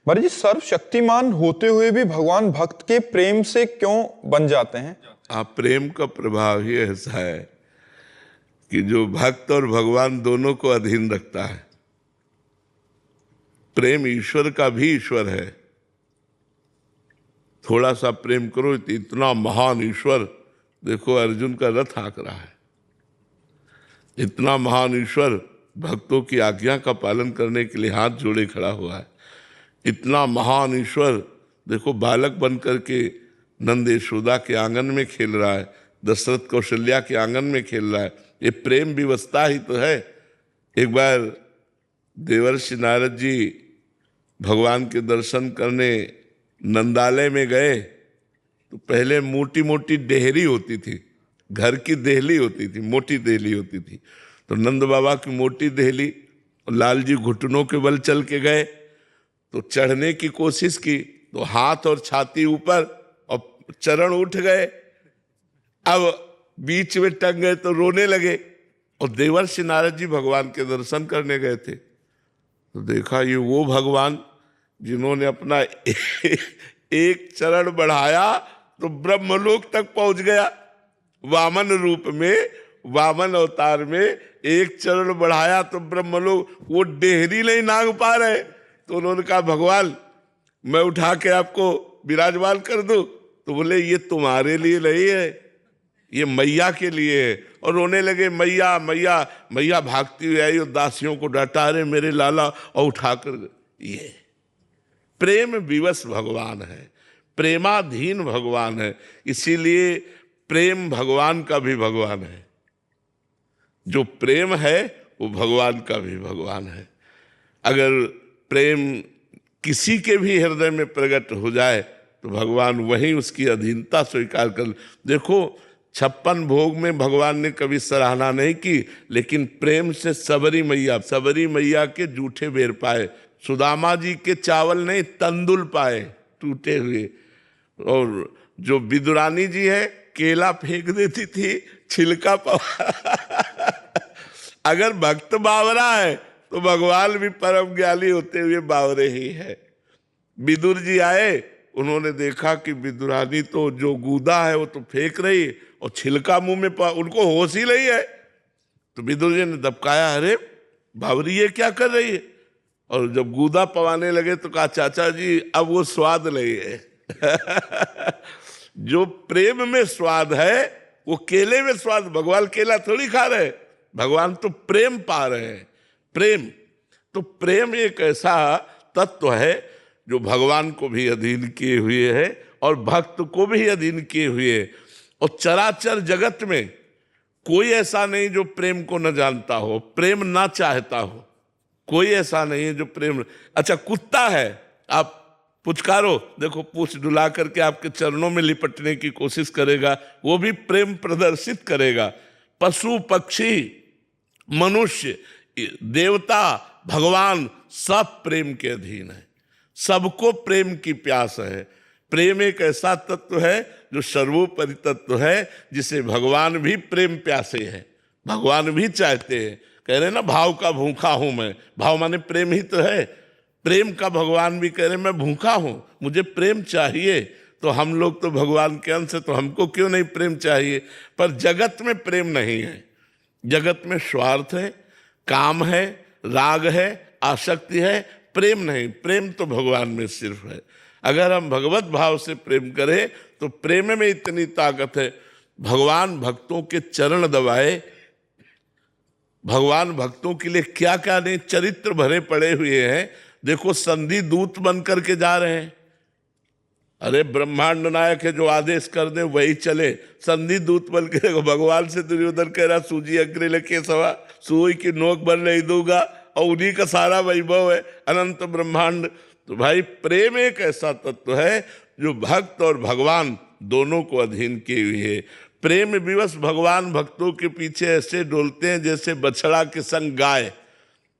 महाराज जी, सर्वशक्तिमान होते हुए भी भगवान भक्त के प्रेम से क्यों बन जाते हैं? आप प्रेम का प्रभाव ही ऐसा है कि जो भक्त और भगवान दोनों को अधीन रखता है। प्रेम ईश्वर का भी ईश्वर है। थोड़ा सा प्रेम करो तो इतना महान ईश्वर, देखो अर्जुन का रथ हाँक रहा है। इतना महान ईश्वर भक्तों की आज्ञा का पालन करने के लिए हाथ जोड़े खड़ा हुआ है। इतना महान ईश्वर देखो बालक बन करके नंद यशोदा के आंगन में खेल रहा है, दशरथ कौशल्या के आंगन में खेल रहा है। ये प्रेम विवशता ही तो है। एक बार देवर्षि नारद जी भगवान के दर्शन करने नंदालय में गए तो पहले मोटी मोटी डेहरी होती थी, घर की देहली होती थी, मोटी देहली होती थी। तो नंद बाबा की मोटी देहली, लाल जी घुटनों के बल चल के गए तो चढ़ने की कोशिश की तो हाथ और छाती ऊपर और चरण उठ गए। अब बीच में टंग गए तो रोने लगे। और देवर्षि नारद जी भगवान के दर्शन करने गए थे तो देखा ये वो भगवान जिन्होंने अपना एक चरण बढ़ाया तो ब्रह्मलोक तक पहुंच गया। वामन रूप में, वामन अवतार में एक चरण बढ़ाया तो ब्रह्मलोक, वो डेहरी नहीं नांग पा रहे तो उन्होंने कहा भगवान मैं उठा के आपको विराजमान कर दूं। तो बोले ये तुम्हारे लिए नहीं है, ये मैया के लिए है। और रोने लगे, मैया मैया मैया भागती हुई आई और दासियों को डांटा, रहे मेरे लाला, और उठाकर। ये प्रेम विवश भगवान है, प्रेमाधीन भगवान है। इसीलिए प्रेम भगवान का भी भगवान है। जो प्रेम है वो भगवान का भी भगवान है। अगर प्रेम किसी के भी हृदय में प्रकट हो जाए तो भगवान वहीं उसकी अधीनता स्वीकार कर। देखो 56 भोग में भगवान ने कभी सराहना नहीं की, लेकिन प्रेम से सबरी मैया के जूठे बेर पाए, सुदामा जी के चावल नहीं तंदुल पाए टूटे हुए। और जो विदुरानी जी है केला फेंक देती थी, छिलका अगर भक्त बावरा है तो भगवान भी परम ज्ञानी होते हुए बावरे ही है। विदुर जी आए, उन्होंने देखा कि विदुरानी तो जो गूदा है वो तो फेंक रही है और छिलका मुंह में उनको होश ही नहीं है। तो विदुर जी ने दबकाया, अरे बावरी ये क्या कर रही है? और जब गूदा पवाने लगे तो कहा चाचा जी अब वो स्वाद नहीं है। जो प्रेम में स्वाद है वो केले में स्वाद। भगवान केला थोड़ी खा रहे, भगवान तो प्रेम पा रहे हैं। प्रेम तो प्रेम एक ऐसा तत्व है जो भगवान को भी अधीन किए हुए है और भक्त को भी अधीन किए हुए है। और चराचर जगत में कोई ऐसा नहीं जो प्रेम को न जानता हो, प्रेम ना चाहता हो। कोई ऐसा नहीं है जो प्रेम। अच्छा कुत्ता है, आप पुचकारो, देखो पूछ डुला करके आपके चरणों में लिपटने की कोशिश करेगा, वो भी प्रेम प्रदर्शित करेगा। पशु पक्षी मनुष्य देवता भगवान सब प्रेम के अधीन है, सबको प्रेम की प्यास है। प्रेम एक ऐसा तत्व है जो सर्वोपरि तत्व है, जिसे भगवान भी प्रेम प्यासे हैं, भगवान भी चाहते हैं। कह रहे ना भाव का भूखा हूं मैं, भाव माने प्रेम ही तो है। प्रेम का भगवान भी कह रहे मैं भूखा हूं, मुझे प्रेम चाहिए। तो हम लोग तो भगवान के अंश है, तो हमको क्यों नहीं प्रेम चाहिए? पर जगत में प्रेम नहीं है, जगत में स्वार्थ है, काम है, राग है, आसक्ति है, प्रेम नहीं। प्रेम तो भगवान में सिर्फ है। अगर हम भगवत भाव से प्रेम करें तो प्रेम में इतनी ताकत है। भगवान भक्तों के चरण दबाए, भगवान भक्तों के लिए क्या क्या नहीं चरित्र भरे पड़े हुए हैं। देखो संधि दूत बन करके जा रहे हैं। अरे ब्रह्मांड नायक है, जो आदेश कर दे वही चले। संधि दूत बन के देखो, भगवान से दुर्योधन कह रहा सूजी अग्रे लेके सवा, सुई की नोक बन नहीं दूंगा, और उन्हीं का सारा वैभव है अनंत ब्रह्मांड। तो भाई प्रेम एक ऐसा तत्व है जो भक्त और भगवान दोनों को अधीन किए हुए है। प्रेम विवश भगवान भक्तों के पीछे ऐसे डोलते हैं जैसे बछड़ा के संग गाय।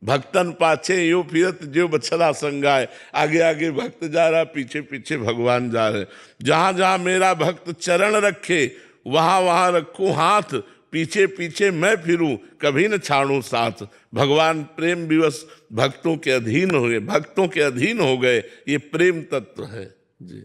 भक्तन पाछे यो फिरत जो बछड़ा संग गाय। आगे आगे भक्त जा रहा, पीछे पीछे भगवान जा रहे। जहां जहां मेरा भक्त चरण रखे वहां वहां रखूं हाथ, पीछे पीछे मैं फिरूं, कभी न छाड़ूं साथ। भगवान प्रेम विवश भक्तों के अधीन हो गए, ये प्रेम तत्व है जी।